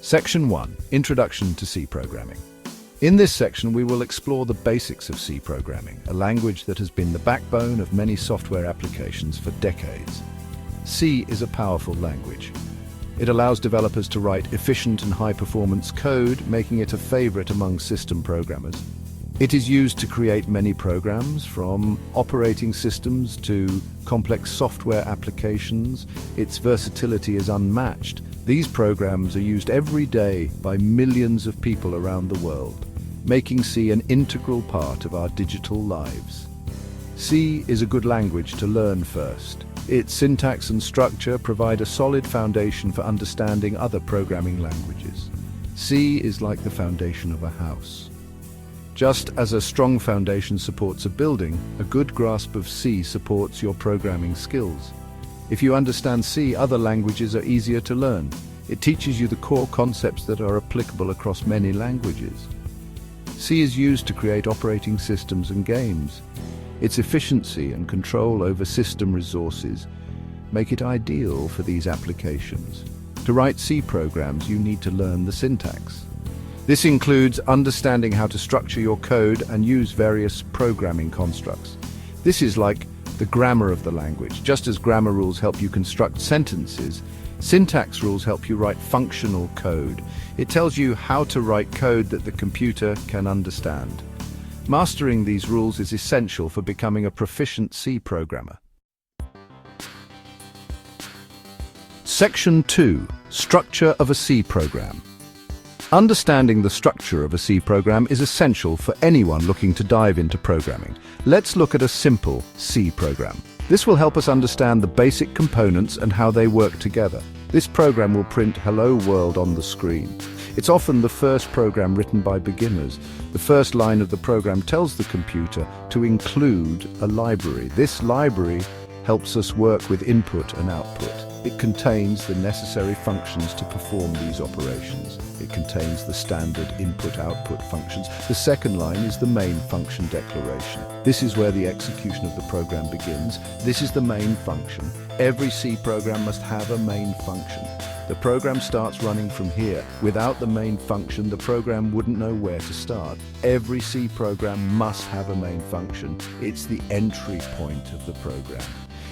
Section 1. Introduction to C Programming. In this section, we will explore the basics of C programming, a language that has been the backbone of many software applications for decades. C is a powerful language. It allows developers to write efficient and high-performance code, making it a favorite among system programmers. It is used to create many programs, from operating systems to complex software applications. Its versatility is unmatched. These programs are used every day by millions of people around the world, making C an integral part of our digital lives. C is a good language to learn first. Its syntax and structure provide a solid foundation for understanding other programming languages. C is like the foundation of a house. Just as a strong foundation supports a building, a good grasp of C supports your programming skills. If you understand C, other languages are easier to learn. It teaches you the core concepts that are applicable across many languages. C is used to create operating systems and games. Its efficiency and control over system resources make it ideal for these applications. To write C programs, you need to learn the syntax. This includes understanding how to structure your code and use various programming constructs. This is like the grammar of the language. Just as grammar rules help you construct sentences, syntax rules help you write functional code. It tells you how to write code that the computer can understand. Mastering these rules is essential for becoming a proficient C programmer. Section 2. Structure of a C program. Understanding the structure of a C program is essential for anyone looking to dive into programming. Let's look at a simple C program. This will help us understand the basic components and how they work together. This program will print "Hello World" on the screen. It's often the first program written by beginners. The first line of the program tells the computer to include a library. This library helps us work with input and output. It contains the necessary functions to perform these operations. It contains the standard input-output functions. The second line is the main function declaration. This is where the execution of the program begins. This is the main function. Every C program must have a main function. The program starts running from here. Without the main function, the program wouldn't know where to start. Every C program must have a main function. It's the entry point of the program.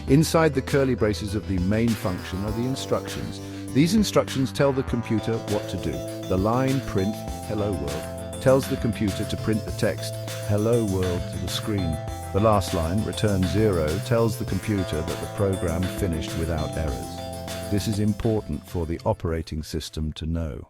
Inside the curly braces of the main function are the instructions. These instructions tell the computer what to do. The line "print hello world" tells the computer to print the text "Hello World" to the screen. The last line, "return 0", tells the computer that the program finished without errors. This is important for the operating system to know.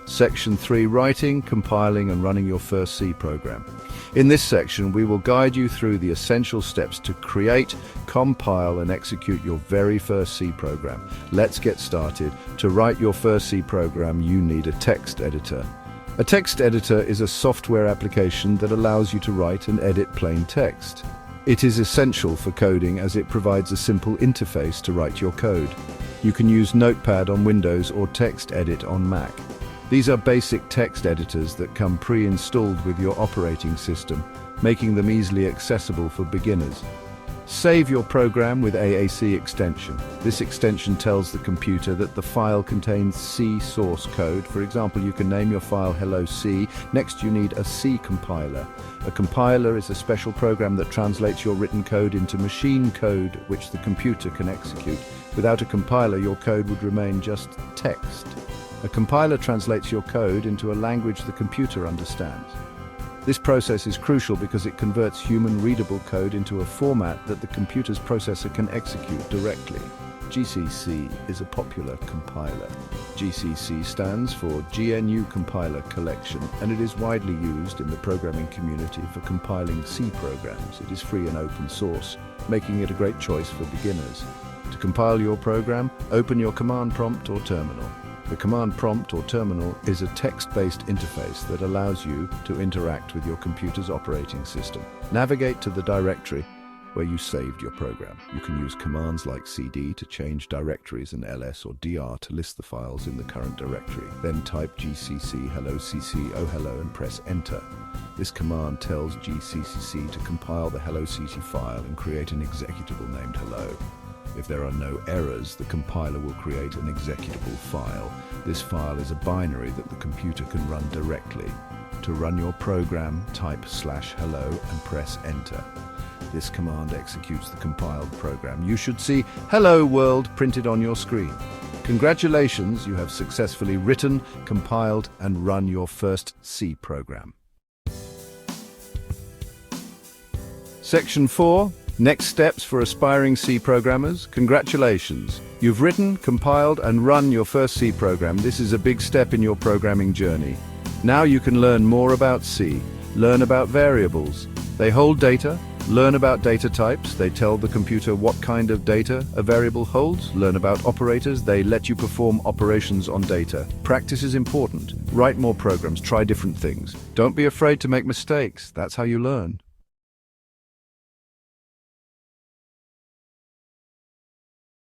Section 3. Writing, compiling and running your first C program. In this section, we will guide you through the essential steps to create, compile and execute your very first C program. Let's get started. To write your first C program, you need a text editor. A text editor is a software application that allows you to write and edit plain text. It is essential for coding as it provides a simple interface to write your code. You can use Notepad on Windows or TextEdit on Mac. These are basic text editors that come pre-installed with your operating system, making them easily accessible for beginners. Save your program with AAC extension. This extension tells the computer that the file contains C source code. For example, you can name your file "Hello C". Next, you need a C compiler. A compiler is a special program that translates your written code into machine code which the computer can execute. Without a compiler, your code would remain just text. A compiler translates your code into a language the computer understands. This process is crucial because it converts human-readable code into a format that the computer's processor can execute directly. GCC is a popular compiler. GCC stands for GNU Compiler Collection, and it is widely used in the programming community for compiling C programs. It is free and open source, making it a great choice for beginners. To compile your program, open your command prompt or terminal. The command prompt or terminal is a text-based interface that allows you to interact with your computer's operating system. Navigate to the directory where you saved your program. You can use commands like cd to change directories and ls or dr to list the files in the current directory. Then type gcc hello cc oh hello and press enter. This command tells gcc to compile the hello cc file and create an executable named hello. If there are no errors, the compiler will create an executable file. This file is a binary that the computer can run directly. To run your program, type /hello and press enter. This command executes the compiled program. You should see "Hello World" printed on your screen. Congratulations, you have successfully written, compiled, and run your first C program. Section 4. Next steps for aspiring C programmers. Congratulations. You've written, compiled, and run your first C program. This is a big step in your programming journey. Now you can learn more about C. Learn about variables. They hold data. Learn about data types. They tell the computer what kind of data a variable holds. Learn about operators. They let you perform operations on data. Practice is important. Write more programs. Try different things. Don't be afraid to make mistakes. That's how you learn.